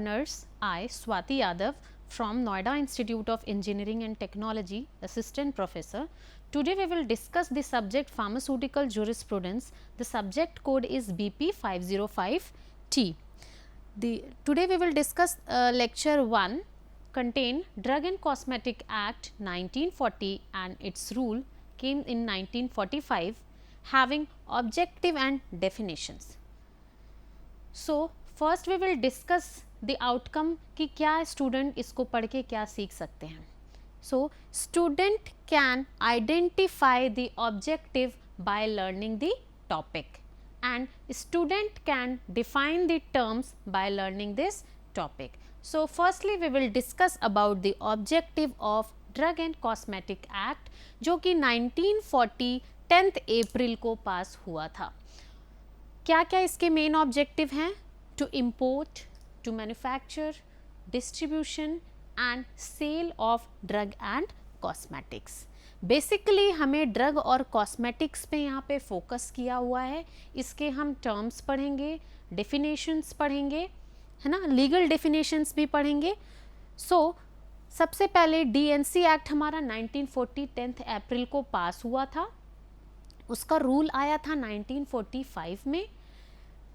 learners, I, Swati Yadav from Noida Institute of Engineering and Technology, Assistant Professor. Today we will discuss the subject Pharmaceutical Jurisprudence. The subject code is BP 505T. Today we will discuss lecture 1 contain Drug and Cosmetic Act 1940 and its rule came in 1945 having objective and definitions. So first we will discuss the outcome कि क्या student इसको पढ़ के क्या सीख सकते हैं. So student can identify the objective by learning the topic and student can define the terms by learning this topic. So firstly we will discuss about the objective of Drug and Cosmetic Act जो कि 1940 10th अप्रैल को पास हुआ था. क्या क्या इसके main objective हैं? To import, to manufacture, distribution and sale of drug and cosmetics. Basically हमें ड्रग और कॉस्मेटिक्स पे यहाँ पे फोकस किया हुआ है. इसके हम टर्म्स पढ़ेंगे, डेफिनेशंस पढ़ेंगे, है ना, लीगल डेफिनेशंस भी पढ़ेंगे. सो सबसे पहले डीएनसी एक्ट हमारा 1940 10th अप्रैल को पास हुआ था. उसका रूल आया था 1945 में.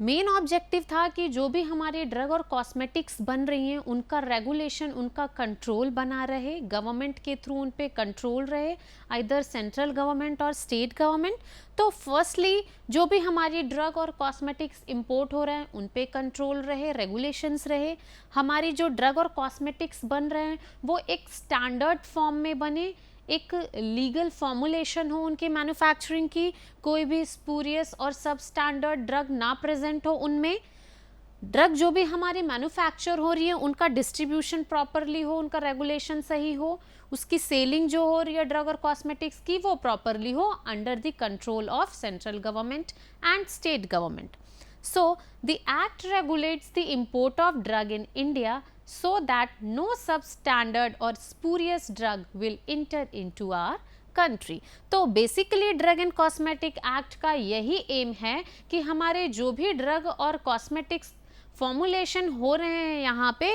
मेन ऑब्जेक्टिव था कि जो भी हमारे ड्रग और कॉस्मेटिक्स बन रही हैं उनका रेगुलेशन, उनका कंट्रोल बना रहे, गवर्नमेंट के थ्रू उन पे कंट्रोल रहे, आइदर सेंट्रल गवर्नमेंट और स्टेट गवर्नमेंट. तो फर्स्टली जो भी हमारी ड्रग और कॉस्मेटिक्स इंपोर्ट हो रहे हैं उन पे कंट्रोल रहे, रेगुलेशंस रहे. हमारी जो ड्रग और कॉस्मेटिक्स बन रहे हैं वो एक स्टैंडर्ड फॉर्म में बने, एक लीगल फॉर्मुलेशन हो उनके मैन्युफैक्चरिंग की, कोई भी स्पूरियस और सब स्टैंडर्ड ड्रग ना प्रेजेंट हो उनमें. ड्रग जो भी हमारी मैन्युफैक्चर हो रही है उनका डिस्ट्रीब्यूशन प्रॉपरली हो, उनका रेगुलेशन सही हो, उसकी सेलिंग जो हो रही है ड्रग और कॉस्मेटिक्स की वो प्रॉपरली हो under the control of central government and state government. So the act regulates the import of drug in India so that no substandard or spurious drug will enter into our country. तो basically drug and cosmetic act का यही M है कि हमारे जो भी drug और cosmetics formulation हो रहे हैं यहाँ पे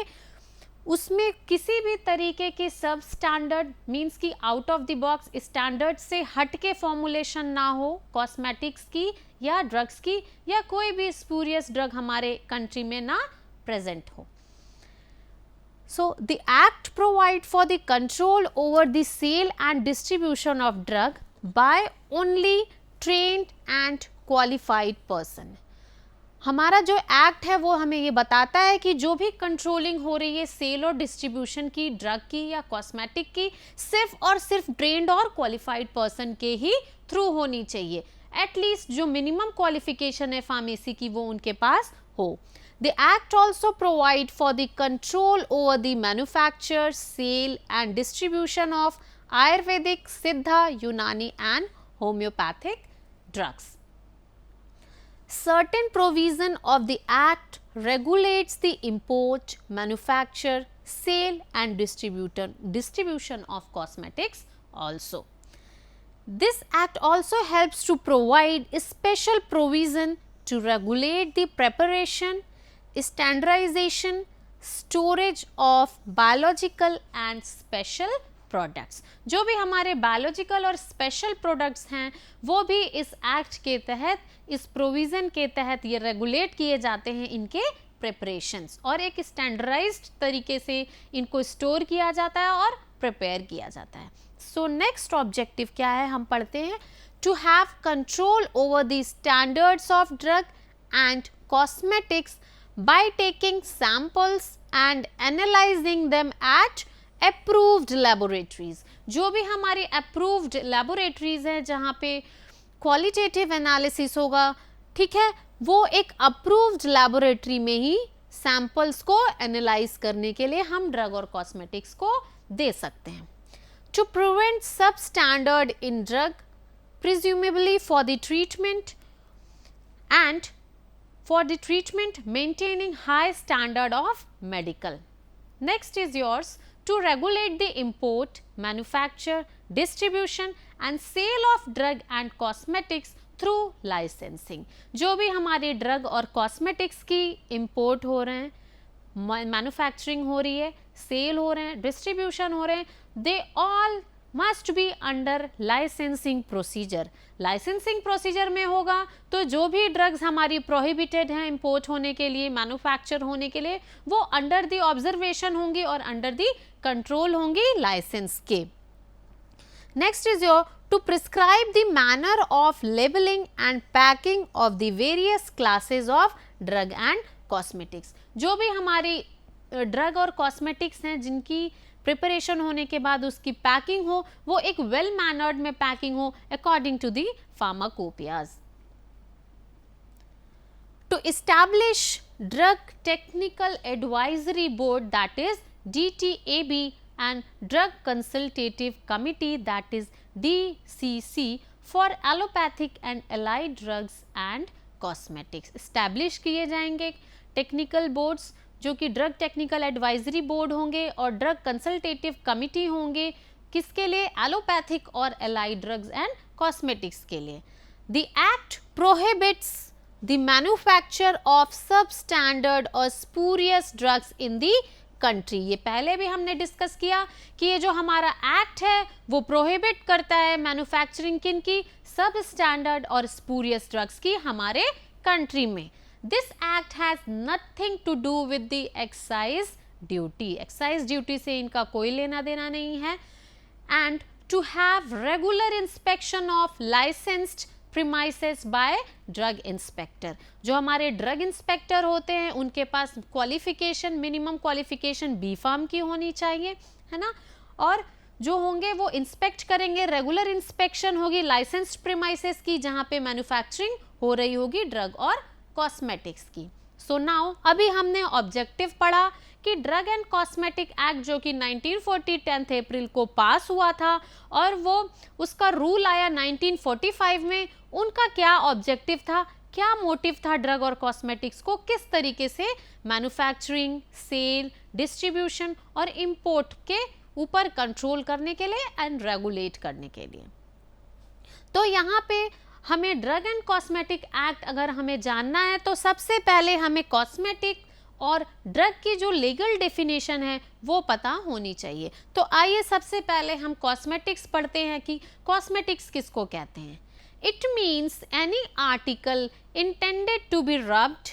उसमें किसी भी तरीके की सब स्टैंडर्ड मीन्स की out of the box standard से हट के फॉर्मुलेशन ना हो कॉस्मेटिक्स की या ड्रग्स की, या कोई भी स्पूरियस ड्रग हमारे कंट्री में ना प्रेजेंट हो. So the act provide for the control over the sale and distribution of drug by only trained and qualified person. हमारा जो एक्ट है वो हमें ये बताता है कि जो भी कंट्रोलिंग हो रही है सेल और डिस्ट्रीब्यूशन की ड्रग की या कॉस्मेटिक की सिर्फ और सिर्फ ट्रेंड और क्वालिफाइड पर्सन के ही थ्रू होनी चाहिए. एटलीस्ट जो मिनिमम क्वालिफिकेशन है फार्मेसी की वो उनके पास हो. The Act also provide for the control over the manufacture, sale and distribution of Ayurvedic, Siddha, Unani and homeopathic drugs. Certain provision of the Act regulates the import, manufacture, sale and distribution of cosmetics also. This Act also helps to provide a special provision to regulate the preparation, standardization, storage of biological and special products. जो भी हमारे biological और special products हैं वो भी इस act के तहत, इस प्रोविज़न के तहत ये रेगुलेट किए जाते हैं इनके preparations और एक standardized तरीके से इनको स्टोर किया जाता है और प्रिपेयर किया जाता है. सो नेक्स्ट ऑब्जेक्टिव क्या है हम पढ़ते हैं. To have control over the standards of drug and cosmetics by taking samples and analyzing them at approved laboratories. जो भी हमारी approved laboratories हैं जहाँ पे qualitative analysis होगा, ठीक है, वो एक approved laboratory में ही samples को analyze करने के लिए हम drug और cosmetics को दे सकते हैं. To prevent substandard in drug, presumably for the treatment and for the treatment maintaining high standard of medical. Next is yours to regulate the import, manufacture, distribution and sale of drug and cosmetics through licensing. जो भी हमारी drug और cosmetics की import हो रहे हैं manufacturing हो रही है, सेल हो रहे हैं, डिस्ट्रीब्यूशन हो रहे हैं, they all must be under licensing procedure. Licensing procedure में होगा तो जो भी ड्रग्स हमारी प्रोहिबिटेड हैं इंपोर्ट होने के लिए, मैन्युफैक्चर होने के लिए, वो अंडर द ऑब्जर्वेशन होंगी और अंडर द कंट्रोल होंगी लाइसेंस के। Next is your to prescribe the manner of labeling and packing of the various classes of drug and cosmetics। जो भी हमारी ड्रग और कॉस्मेटिक्स हैं जिनकी प्रिपरेशन होने के बाद उसकी पैकिंग हो, वो एक वेल मैनर्ड में पैकिंग हो according to the pharmacopoeias. To establish drug technical advisory board that is DTAB and Drug Consultative Committee that is DCC for allopathic and allied drugs and cosmetics establish किए जाएंगे technical boards जो कि drug technical advisory board होंगे और drug consultative committee होंगे, किसके लिए? Allopathic और एलाइड ड्रग्स एंड कॉस्मेटिक्स के लिए। The act prohibits the manufacture of substandard और spurious drugs in the country. ये पहले भी हमने डिस्कस किया कि ये जो हमारा एक्ट है वो प्रोहिबिट करता है मैन्युफैक्चरिंग किन की? सब स्टैंडर्ड और स्पूरियस ड्रग्स की हमारे कंट्री में। This act has nothing to do with the excise duty. Excise duty से इनका कोई लेना देना नहीं है। And to have regular inspection of licensed premises by drug inspector. जो हमारे ड्रग इंस्पेक्टर होते हैं उनके पास qualification, minimum qualification B pharm की होनी चाहिए, है ना, और जो होंगे वो इंस्पेक्ट करेंगे, रेगुलर इंस्पेक्शन होगी लाइसेंस्ड प्रीमाइसेस की जहाँ पे मैन्युफैक्चरिंग हो रही होगी ड्रग और कॉस्मेटिक्स की। सो नाउ अभी हमने ऑब्जेक्टिव पढ़ा कि ड्रग एंड कॉस्मेटिक एक्ट जो कि 1940 10 अप्रैल को पास हुआ था और वो उसका रूल आया 1945 में। उनका क्या ऑब्जेक्टिव था, क्या मोटिव था ड्रग और कॉस्मेटिक्स को किस तरीके से मैन्युफैक्चरिंग, सेल, डिस्ट्रीब्यूशन और इंपोर्ट के ऊपर कंट्रोल करने के लिए एंड रेगुलेट करने के लिए। तो यहाँ पे हमें ड्रग एंड कॉस्मेटिक एक्ट अगर हमें जानना है तो सबसे पहले हमें कॉस्मेटिक और ड्रग की जो लीगल डेफिनेशन है वो पता होनी चाहिए। तो आइए सबसे पहले हम कॉस्मेटिक्स पढ़ते हैं कि कॉस्मेटिक्स किसको कहते हैं। It means any article intended to be rubbed,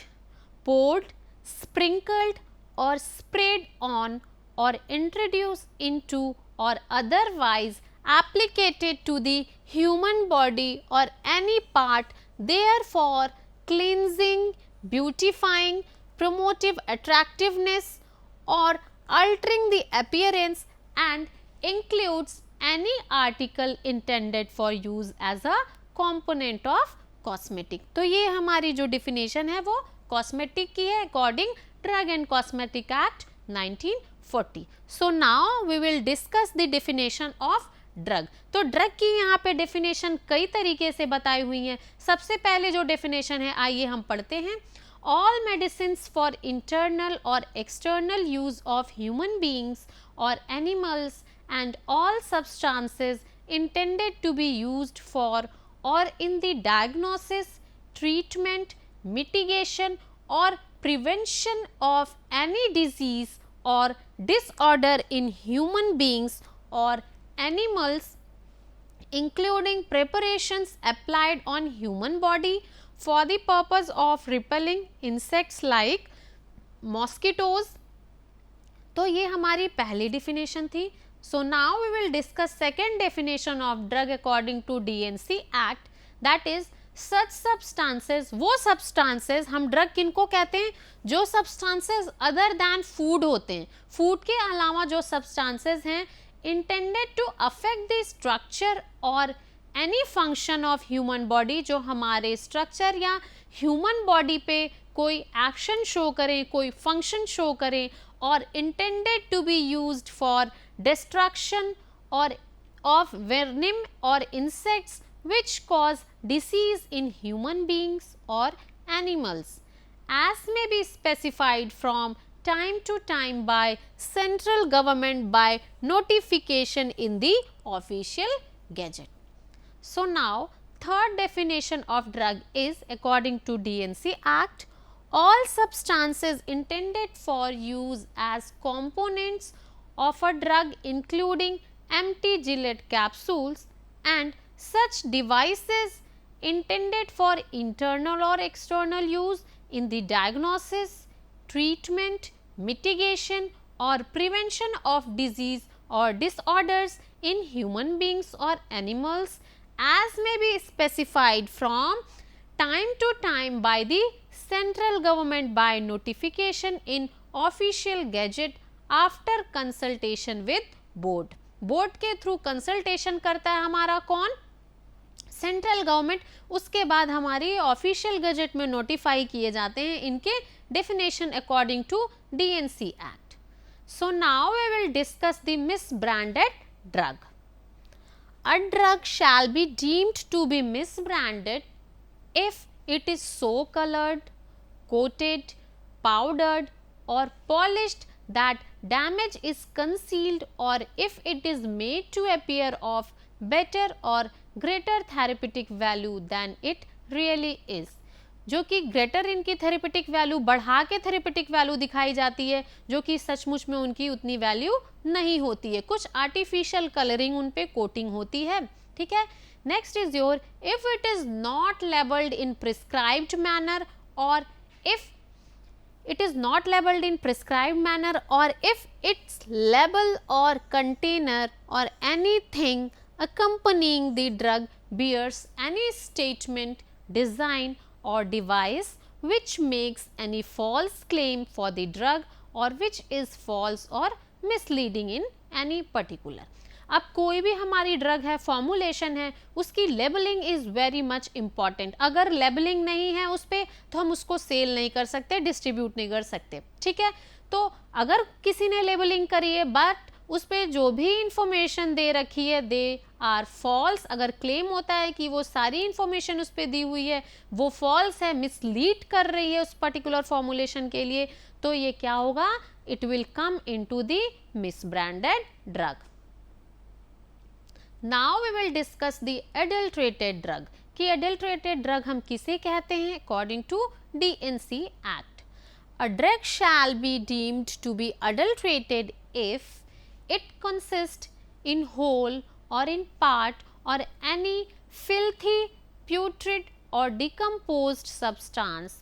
poured, sprinkled or sprayed on or introduced into or otherwise applicated to the human body or any part, therefore cleansing, beautifying, promotive attractiveness or altering the appearance and includes any article intended for use as a component of cosmetic। तो ये हमारी जो definition है वो cosmetic की है according drug and cosmetic act 1940। So now we will discuss the definition of drug. तो drug की यहाँ पे डेफिनेशन कई तरीके से बताई हुई है। सबसे पहले जो डेफिनेशन है आइए हम पढ़ते हैं। All medicines for internal or external use of human beings or animals and all substances intended to be used for or in the diagnosis, treatment, mitigation or prevention of any disease or disorder in human beings or animals, including preparations applied on human body for the purpose of repelling insects like mosquitoes। तो ये हमारी पहली definition थी। So now we will discuss second definition of drug according to DNC Act, that is such substances, वो substances हम drug किनको कहते हैं? जो सब्सटेंसेस अदर दैन फूड होते हैं, फूड के अलावा जो सब्सटेंसेस हैं intended to affect the structure or any function of human body, जो हमारे स्ट्रक्चर या ह्यूमन बॉडी पे कोई एक्शन शो करें, कोई फंक्शन शो करें और intended to be used for destruction और ऑफ वेनिम और insects which cause disease in human beings or animals, as may be specified from time to time by central government by notification in the official gazette। So now third definition of drug is according to DNC Act, all substances intended for use as components of a drug including empty gillette capsules and such devices intended for internal or external use in the diagnosis, treatment, mitigation or prevention of disease or disorders in human beings or animals as may be specified from time to time by the central government by notification in official gazette after consultation with board. Board के through consultation करता है हमारा कौन? Central government. उसके बाद हमारी official gazette में notify किए जाते हैं इनके definition according to DNC act. So now we will discuss the misbranded drug. A drug shall be deemed to be misbranded if it is so colored, coated, powdered or polished that damage is concealed or if it is made to appear of better or greater therapeutic value than it really is. जो कि greater इनकी therapeutic value बढ़ा के therapeutic value दिखाई जाती है जो कि सचमुच में उनकी उतनी वैल्यू नहीं होती है. कुछ आर्टिफिशियल कलरिंग उन पे कोटिंग होती है. ठीक है. Next is your if it is not labelled in prescribed manner और if it is not labeled in prescribed manner or if its label or container or anything accompanying the drug bears any statement, design or device which makes any false claim for the drug or which is false or misleading in any particular. अब कोई भी हमारी drug है, formulation है, उसकी labelling is very much important. अगर labelling नहीं है उस पर तो हम उसको सेल नहीं कर सकते, डिस्ट्रीब्यूट नहीं कर सकते. ठीक है. तो अगर किसी ने लेबलिंग करी है बट उस पर जो भी इंफॉर्मेशन दे रखी है दे आर फॉल्स, अगर क्लेम होता है कि वो सारी इंफॉर्मेशन उस पर दी हुई है वो फॉल्स है, मिसलीड कर रही है उस पर्टिकुलर फॉर्मुलेशन के लिए, तो ये क्या होगा? It will come into the misbranded drug. Now we will discuss the adulterated drug कि एडल्ट्रेटेड ड्रग हम किसे कहते हैं according to DNC act. A drug shall be deemed to be adulterated if it consists in whole or in part or any filthy, putrid or decomposed substance.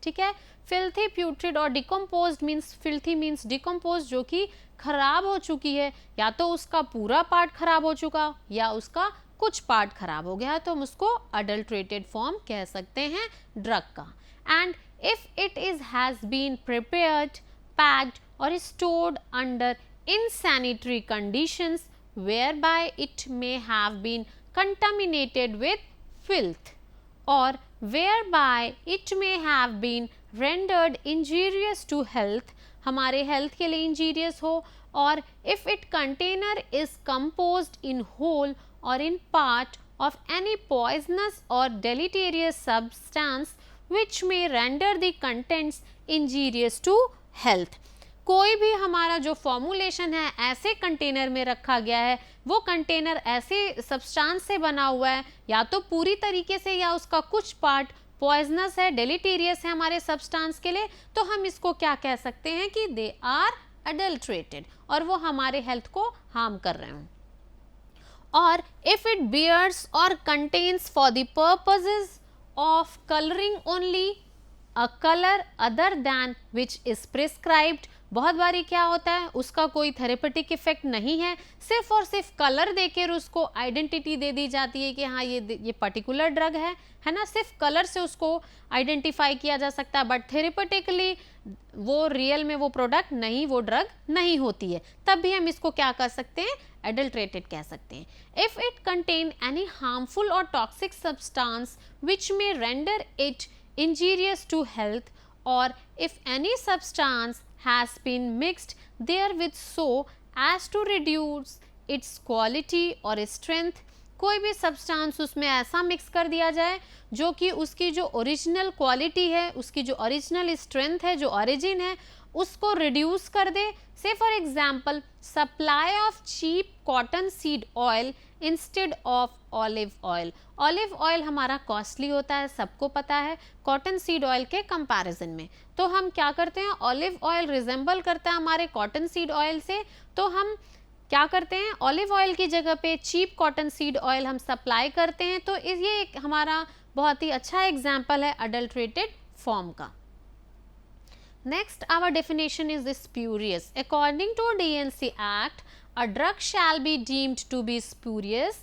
ठीक है. filthy, putrid और decomposed means filthy means decomposed जो कि खराब हो चुकी है, या तो उसका पूरा पार्ट खराब हो चुका या उसका कुछ पार्ट खराब हो गया तो हम उसको अडल्ट्रेटेड फॉर्म कह सकते हैं ड्रग का. And if it is has been prepared, packed or stored under insanitary conditions whereby it may have been contaminated with filth or whereby it may have been rendered injurious to health, हमारे health के लिए injurious हो, और if it container is composed in whole or in part of any poisonous or deleterious substance which may render the contents injurious to health. कोई भी हमारा जो formulation है ऐसे कंटेनर में रखा गया है, वो कंटेनर ऐसे सब्सटेंस से बना हुआ है या तो पूरी तरीके से या उसका कुछ पार्ट पॉइजनस है, डेलीटेरियस है हमारे सब्सटेंस के लिए, तो हम इसको क्या कह सकते हैं कि दे आर अडल्ट्रेटेड और वो हमारे हेल्थ को हार्म कर रहे हैं. और इफ इट बियर्स और contains for the purposes of colouring only a colour other than which is prescribed. बहुत बारी क्या होता है उसका कोई थेरेपेटिक इफेक्ट नहीं है, सिर्फ और सिर्फ कलर देकर उसको आइडेंटिटी दे दी जाती है कि हाँ ये पर्टिकुलर ड्रग है ना, सिर्फ कलर से उसको आइडेंटिफाई किया जा सकता है, बट थेरेपेटिकली वो रियल में वो प्रोडक्ट नहीं, वो ड्रग नहीं होती है, तब भी हम इसको क्या कर सकते हैं? एडल्ट्रेटेड कह सकते हैं. If it contain any harmful or toxic substance which may render it injurious to health or if any substance has been mixed therewith so as to reduce its quality or strength. कोई भी substance उसमें ऐसा mix कर दिया जाए जो कि उसकी जो ओरिजिनल क्वालिटी है, उसकी जो ओरिजिनल स्ट्रेंथ है, जो ओरिजिन है, उसको रिड्यूस कर दे. Say for example supply of cheap cotton seed oil instead of olive oil. Olive oil हमारा कॉस्टली होता है, सबको पता है, कॉटन सीड ऑयल के कंपैरिजन में. तो हम क्या करते हैं, ऑलिव ऑयल रिजेंबल करता है हमारे कॉटन सीड ऑयल से, तो हम क्या करते हैं, ऑलिव ऑयल की जगह पे चीप कॉटन सीड ऑयल हम सप्लाई करते हैं. तो ये एक हमारा बहुत ही अच्छा एग्जाम्पल है अडल्ट्रेटेड फॉर्म का. Next, our definition is spurious. According to DNC Act, a drug shall be deemed to be spurious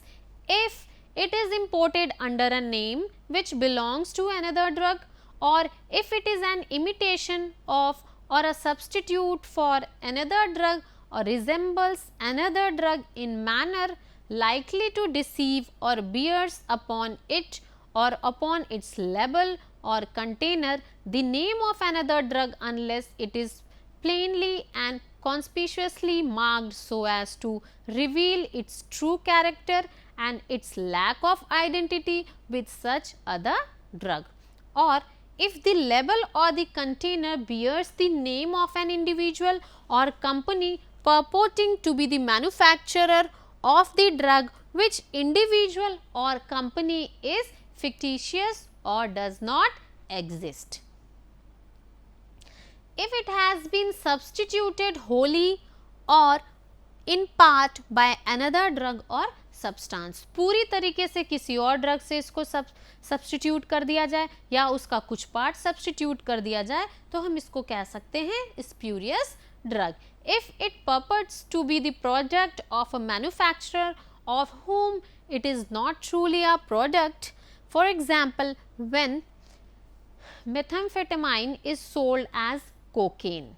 if it is imported under a name which belongs to another drug, or if it is an imitation of or a substitute for another drug, or resembles another drug in manner likely to deceive or bears upon it or upon its label or container the name of another drug unless it is plainly and conspicuously marked so as to reveal its true character and its lack of identity with such other drug, or if the label or the container bears the name of an individual or company purporting to be the manufacturer of the drug, which individual or company is fictitious or does not exist. If it has been substituted wholly or in part by another drug or substance, पूरी तरीके से किसी और drug से इसको substitute कर दिया जाए या उसका कुछ पार्ट सब्स्टिट्यूट कर दिया जाए, तो हम इसको कह सकते हैं spurious drug. If it purports to be the product of a manufacturer of whom it is not truly a product, for example, when methamphetamine is sold as cocaine.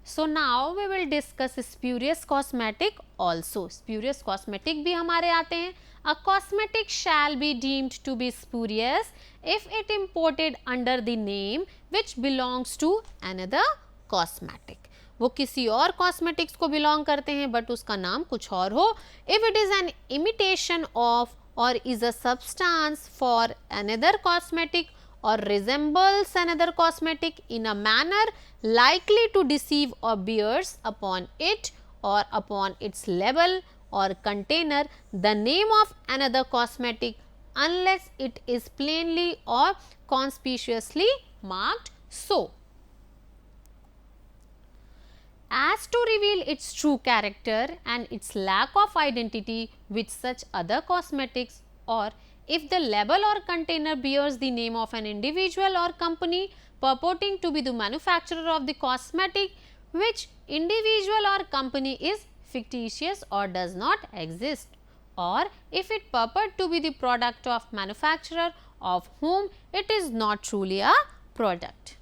So now we will discuss spurious cosmetic also. Spurious cosmetic भी हमारे आते हैं. A cosmetic shall be deemed to be spurious if it imported under the name which belongs to another cosmetic. वो किसी और cosmetics को belong करते हैं बट उसका नाम कुछ और हो. If it is an imitation of or is a substance for another cosmetic or resembles another cosmetic in a manner likely to deceive or bears upon it or upon its label or container the name of another cosmetic unless it is plainly or conspicuously marked so as to reveal its true character and its lack of identity with such other cosmetics, or if the label or container bears the name of an individual or company purporting to be the manufacturer of the cosmetic, which individual or company is fictitious or does not exist, or if it purport to be the product of manufacturer of whom it is not truly a product.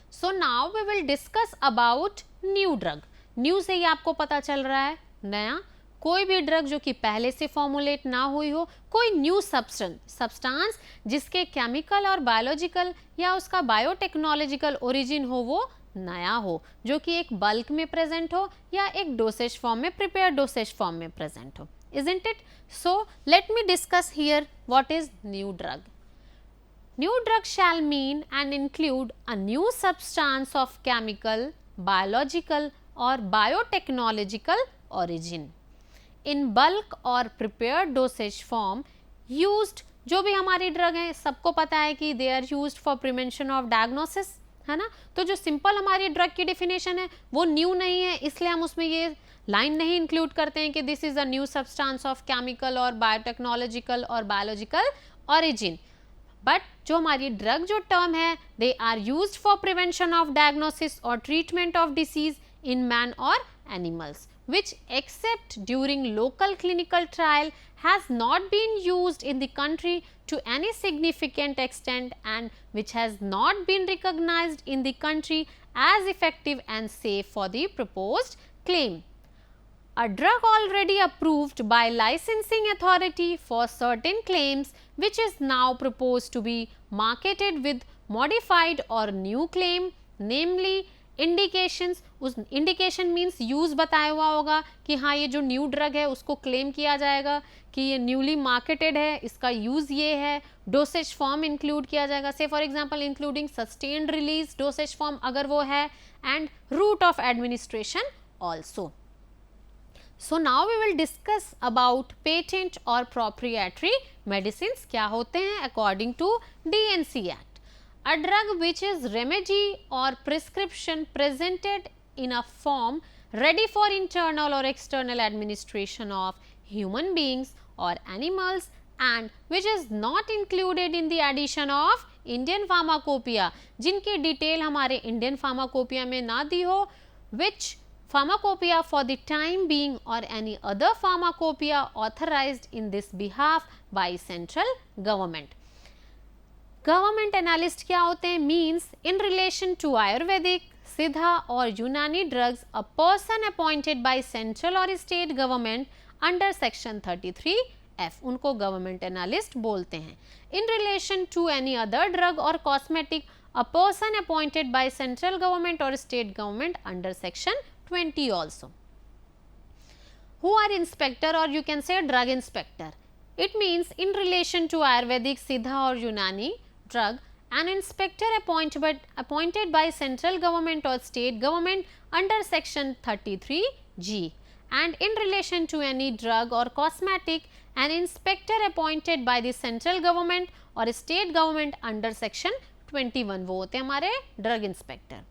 So now we will discuss about new drug. New से ही आपको पता चल रहा है नया, कोई भी drug जो कि पहले से फॉर्मुलेट ना हुई हो, कोई न्यू सब्सटेंस जिसके केमिकल और बायोलॉजिकल या उसका बायोटेक्नोलॉजिकल ओरिजिन हो वो नया हो, जो कि एक बल्क में प्रेजेंट हो या एक डोसेज फॉर्म में, प्रिपेयर डोसेज फॉर्म में प्रेजेंट हो. Isn't it? So let me discuss here what is new drug. New drug shall mean and include a new substance of chemical, biological or biotechnological origin in bulk or prepared dosage form used. जो भी हमारी drug हैं सबको पता है कि they are used for prevention of diagnosis, है ना. तो जो सिंपल हमारी ड्रग की डेफिनेशन है वो न्यू नहीं है, इसलिए हम उसमें ये लाइन नहीं इंक्लूड करते हैं कि this is a new substance of chemical or biotechnological or biological origin. But जो हमारी ड्रग जो टर्म है they are used for prevention of diagnosis or treatment of disease in man or animals, which except during local clinical trial has not been used in the country to any significant extent and which has not been recognized in the country as effective and safe for the proposed claim. A drug already approved by licensing authority for certain claims which is now proposed to be marketed with modified or new claim, namely indications, उस indication means use बताया हुआ होगा कि हाँ ये जो new drug है उसको क्लेम किया जाएगा कि ये न्यूली मार्केटेड है, इसका यूज ये है। डोसेज फॉर्म इंक्लूड किया जाएगा, say for example including sustained release dosage form अगर वो है, and route of administration also. So now we will discuss about patent or proprietary medicines क्या होते हैं according to DNC Act. A drug which is remedy or prescription presented in a form ready for internal or external administration of human beings or animals and which is not included in the addition of Indian Pharmacopoeia, जिनकी detail हमारे Indian Pharmacopoeia में ना दी हो, which pharmacopoeia for the time being or any other pharmacopoeia authorized in this behalf by central government. Government analyst क्या होते हैं? Means in relation to Ayurvedic, Siddha और Unani drugs, a person appointed by central or state government under section 33F, उनको government analyst बोलते हैं. In relation to any other drug or cosmetic, a person appointed by central government or state government under section 20 also. Who are inspector or you can say drug inspector? It means in relation to Ayurvedic, Siddha or Unani drug, an inspector appointed by central government or state government under section 33G. And in relation to any drug or cosmetic, an inspector appointed by the central government or state government under section 21, वो होते हैं हमारे drug inspector.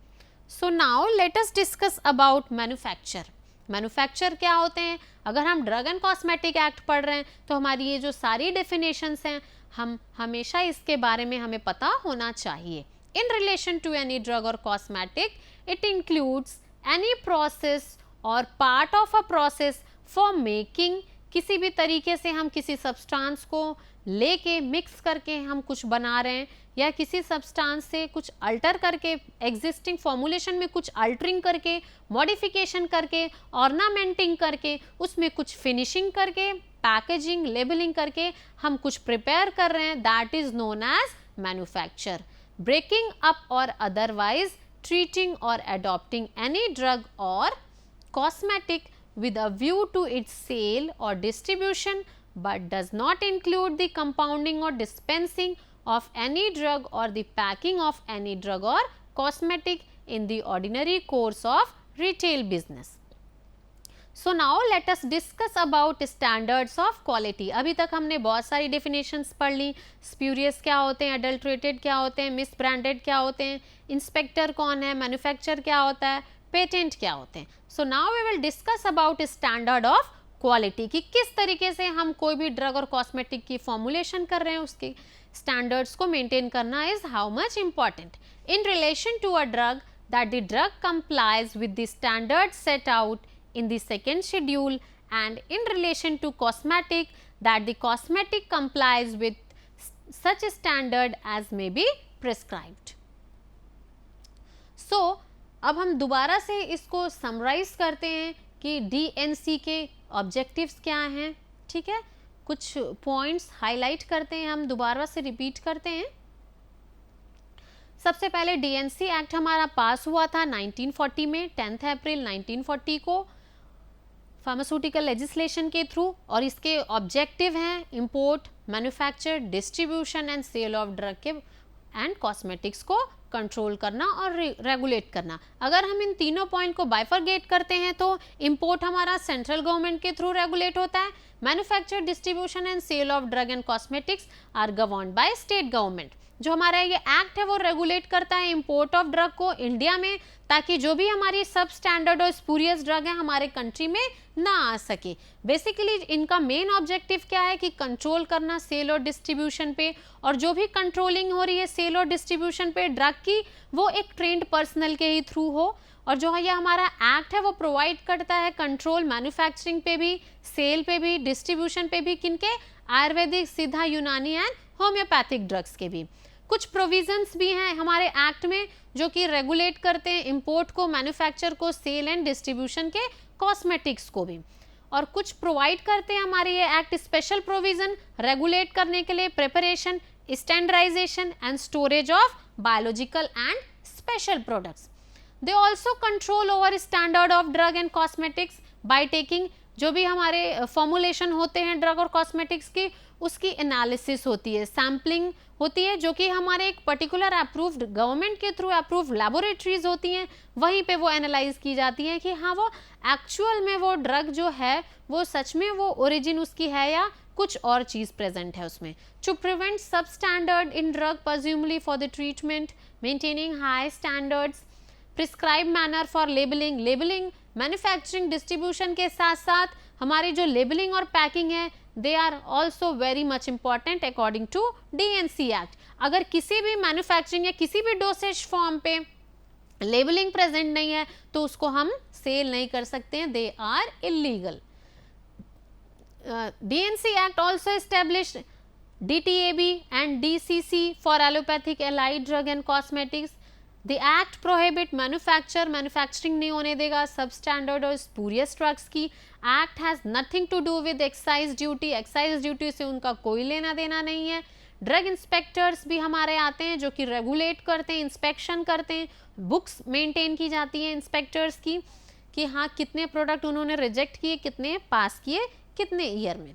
So now let us discuss about manufacture. Manufacture क्या होते हैं? अगर हम drug and cosmetic act पढ़ रहे हैं तो हमारी ये जो सारी डेफिनेशंस हैं हम हमेशा इसके बारे में हमें पता होना चाहिए. In relation to any drug or cosmetic it includes any process or part of a process for making, किसी भी तरीके से हम किसी सब्सटेंस को लेके मिक्स करके हम कुछ बना रहे हैं या किसी सब्सटेंस से कुछ अल्टर करके एग्जिस्टिंग फॉर्मुलेशन में कुछ अल्टरिंग करके मॉडिफिकेशन करके ऑर्नामेंटिंग करके उसमें कुछ फिनिशिंग करके पैकेजिंग लेबलिंग करके हम कुछ प्रिपेयर कर रहे हैं, that is known as manufacture. Breaking up और अदरवाइज ट्रीटिंग और अडॉप्टिंग एनी ड्रग और cosmetic with a view to its sale or distribution but does not include the compounding or dispensing of any drug or the packing of any drug or cosmetic in the ordinary course of retail business. So now let us discuss about standards of quality. अभी तक हमने बहुत सारी definitions पढ़ ली. Spurious क्या होते हैं, adulterated क्या होते हैं, misbranded क्या होते हैं, inspector कौन है, manufacturer क्या होता है, पेटेंट क्या होते हैं. So now we will discuss about standard of quality कि किस तरीके से हम कोई भी ड्रग और कॉस्मेटिक की फॉर्मुलेशन कर रहे हैं, उसके स्टैंडर्ड्स को मेंटेन करना is how much important. In relation to a drug that the drug complies with the standard set out in the second schedule and in relation to cosmetic that the cosmetic complies with such standard as may be prescribed. So अब हम दोबारा से इसको summarise करते हैं कि DNC के objectives क्या हैं. ठीक है, कुछ पॉइंट्स हाईलाइट करते हैं, हम दोबारा से रिपीट करते हैं. सबसे पहले डीएनसी एक्ट हमारा पास हुआ था 1940 में, 10 अप्रैल 1940 को फार्मास्यूटिकल लेजिस्लेशन के थ्रू, और इसके ऑब्जेक्टिव हैं import, manufacture, distribution and sale of drug के एंड कॉस्मेटिक्स को कंट्रोल करना और रेगुलेट करना. अगर हम इन तीनों पॉइंट को बाइफरगेट करते हैं तो इंपोर्ट हमारा सेंट्रल गवर्नमेंट के थ्रू रेगुलेट होता है, manufacture, distribution and sale of drug and cosmetics are governed by state government. जो हमारा ये एक्ट है वो रेगुलेट करता है इंपोर्ट ऑफ ड्रग को इंडिया में, ताकि जो भी हमारी सब स्टैंडर्ड और स्पूरियस ड्रग है हमारे कंट्री में ना आ सके. बेसिकली इनका मेन ऑब्जेक्टिव क्या है कि कंट्रोल करना सेल और डिस्ट्रीब्यूशन पे, और जो भी कंट्रोलिंग हो रही है सेल और डिस्ट्रीब्यूशन पे ड्रग की वो एक ट्रेंड पर्सनल के ही थ्रू हो. और जो है ये हमारा एक्ट है वो प्रोवाइड करता है कंट्रोल मैन्युफैक्चरिंग पे भी, सेल पे भी, डिस्ट्रीब्यूशन पे भी, किनके, आयुर्वेदिक, सिद्धा, यूनानी एंड होम्योपैथिक ड्रग्स के भी. कुछ प्रोविजंस भी हैं हमारे एक्ट में जो कि रेगुलेट करते हैं इंपोर्ट को, मैन्युफैक्चर को, सेल एंड डिस्ट्रीब्यूशन के, कॉस्मेटिक्स को भी. और कुछ प्रोवाइड करते हैं हमारे ये एक्ट स्पेशल प्रोविजन रेगुलेट करने के लिए preparation, standardization and storage of biological and special products. They also control over standard of drug and cosmetics by taking, जो भी हमारे फॉर्मुलेशन होते हैं ड्रग और कॉस्मेटिक्स की, उसकी एनालिसिस होती है, सैम्पलिंग होती है, जो कि हमारे एक पर्टिकुलर अप्रूव्ड गवर्नमेंट के थ्रू अप्रूव्ड लैबोरेटरीज होती हैं, वहीं पे वो एनालाइज की जाती है कि हाँ वो एक्चुअल में वो ड्रग जो है वो सच में वो ओरिजिन उसकी है या कुछ और चीज प्रेजेंट है उसमें. To prevent sub standard in drug presumably for the treatment, maintaining high standards, prescribe manner for labelling, labelling manufacturing distribution के साथ साथ हमारी जो लेबलिंग और पैकिंग है they are also very much important according to DNC act. अगर किसी भी मैन्युफैक्चरिंग या किसी भी डोसेज फॉर्म पे लेबलिंग प्रेजेंट नहीं है तो उसको हम सेल नहीं कर सकते हैं, they are illegal. DNC act also established DTAB and DCC for allopathic allied drug and cosmetics. The act prohibit manufacturing नहीं होने देगा सबस्टैंडर्ड और स्पूरियस ड्रग्स की. Act has nothing to do with excise duty, excise duty से उनका कोई लेना देना नहीं है. ड्रग इंस्पेक्टर्स भी हमारे आते हैं जो कि रेगुलेट करते हैं, इंस्पेक्शन करते हैं, बुक्स मेंटेन की जाती हैं इंस्पेक्टर्स की कि हाँ कितने प्रोडक्ट उन्होंने रिजेक्ट किए, कितने पास किए, कितने ईयर में.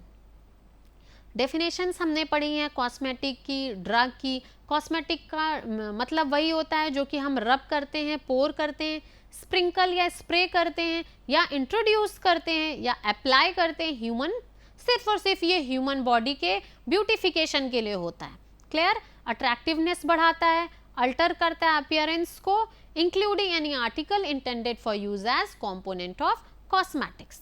डेफिनेशंस हमने पढ़ी हैं कॉस्मेटिक की, ड्रग की. कॉस्मेटिक का मतलब वही होता है जो कि हम रब करते हैं, पोर करते हैं, स्प्रिंकल या स्प्रे करते हैं या इंट्रोड्यूस करते हैं या अप्लाई करते हैं ह्यूमन, सिर्फ और सिर्फ ये ह्यूमन बॉडी के ब्यूटिफिकेशन के लिए होता है. क्लियर. अट्रैक्टिवनेस बढ़ाता है, अल्टर करता है अपीयरेंस को, including any article intended for use as component of cosmetics.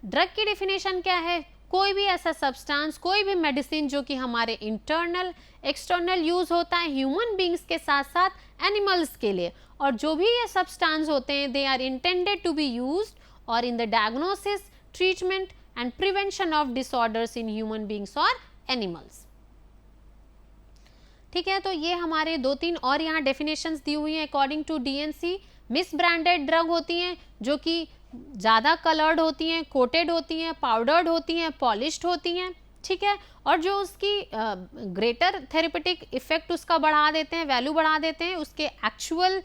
Drug की डेफिनेशन क्या है? कोई भी ऐसा सब्सटेंस, कोई भी मेडिसिन जो कि हमारे इंटरनल एक्सटर्नल यूज होता है ह्यूमन बींग्स के साथ साथ एनिमल्स के लिए, और जो भी ये सब्सटेंस होते हैं they are intended to be used or in the diagnosis, treatment and prevention of disorders in human beings or animals. ठीक है, तो ये हमारे 2-3 और यहाँ डेफिनेशंस दी हुई हैं according to DNC. Misbranded drug होती हैं जो कि ज़्यादा कलर्ड होती हैं, कोटेड होती हैं, पाउडर्ड होती हैं, पॉलिश्ड होती हैं. ठीक है, और जो उसकी ग्रेटर थेरेपेटिक इफेक्ट उसका बढ़ा देते हैं, वैल्यू बढ़ा देते हैं, उसके एक्चुअल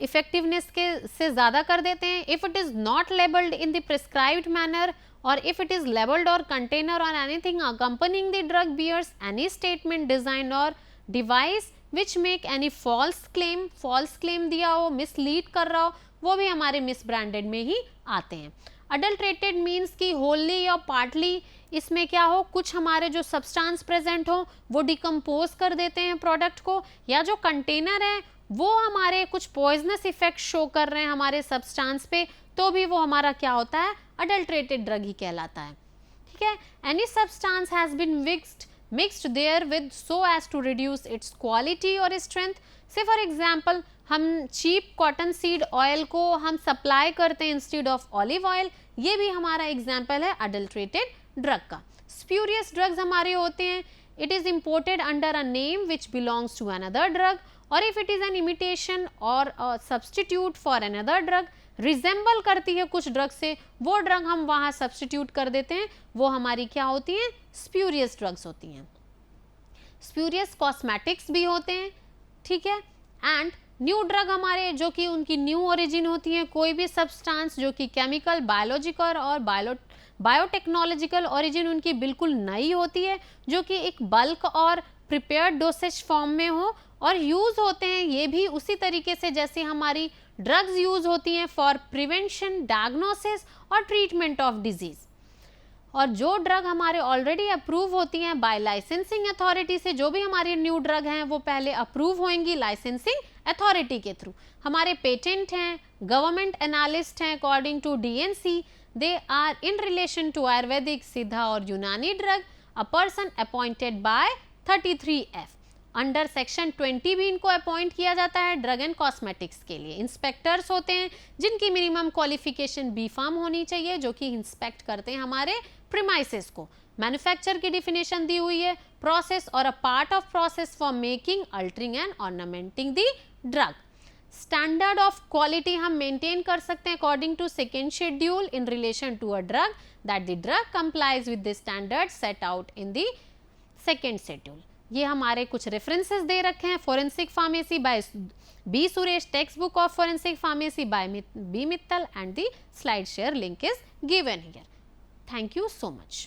इफेक्टिवनेस के से ज़्यादा कर देते हैं. If it is not labelled in the prescribed manner और if it is labeled or container or anything accompanying the drug bears any statement, design or device which make any false claim दिया हो, mislead कर रहा हो, वो भी हमारे misbranded में ही आते हैं. adulterated means कि wholly या partly इसमें क्या हो, कुछ हमारे जो substance present हो वो डिकम्पोज कर देते हैं प्रोडक्ट को, या जो कंटेनर है वो हमारे कुछ पॉइजनस इफेक्ट शो कर रहे हैं हमारे सब्सटेंस पे, तो भी वो हमारा क्या होता है, अडल्ट्रेटेड ड्रग ही कहलाता है. ठीक है. Any substance has been mixed there with so as to reduce its quality और स्ट्रेंथ. से फॉर एग्जांपल हम चीप कॉटन सीड ऑयल को हम सप्लाई करते हैं इंस्टेड ऑफ ऑलिव ऑयल, ये भी हमारा एग्जाम्पल है अडल्ट्रेटेड ड्रग का. स्प्यूरियस ड्रग्स हमारे होते हैं, it is imported under a name which belongs to another drug, or if it is an imitation or substitute for another drug, resemble करती है कुछ ड्रग से, वो ड्रग हम वहाँ सब्सटीट्यूट कर देते हैं, वो हमारी क्या होती हैं, स्प्यूरियस ड्रग्स होती हैं. स्प्यूरियस कॉस्मेटिक्स भी होते हैं. ठीक है. एंड न्यू ड्रग हमारे जो कि उनकी न्यू ओरिजिन होती है, कोई भी सब्सटेंस जो कि केमिकल, बायोलॉजिकल और बायोटेक्नोलॉजिकल ओरिजिन उनकी बिल्कुल नई होती है, जो कि एक बल्क और प्रिपेयर्ड डोसेज फॉर्म में हो, और यूज़ होते हैं ये भी उसी तरीके से जैसे हमारी ड्रग्स यूज़ होती हैं for prevention, diagnosis or treatment of disease. और जो ड्रग हमारे ऑलरेडी अप्रूव होती हैं बाय लाइसेंसिंग अथॉरिटी से, जो भी हमारी न्यू ड्रग हैं वो पहले अप्रूव होंगी लाइसेंसिंग अथॉरिटी के थ्रू. हमारे पेटेंट हैं, गवर्नमेंट एनालिस्ट हैं according to DNC, they are in relation to Ayurvedic, Siddha और Unani drug. A person appointed by 33F under section 20 भी इनको अपॉइंट किया जाता है ड्रग एंड कॉस्मेटिक्स के लिए. इंस्पेक्टर्स होते हैं जिनकी मिनिमम क्वालिफिकेशन B.Pharm होनी चाहिए, जो कि इंस्पेक्ट करते हैं हमारे प्रीमाइसेस को. मैन्युफैक्चर की डिफिनेशन दी हुई है, process or a part of process for making, altering and ornamenting the drug. Standard of quality हम मेंटेन कर सकते हैं according to second schedule in relation to a drug, that the drug complies with the standard set out in the second schedule. ये हमारे कुछ references दे रखे हैं, forensic pharmacy by B Suresh, textbook of forensic pharmacy by B Mittal, and the slide share link is given here. Thank you so much.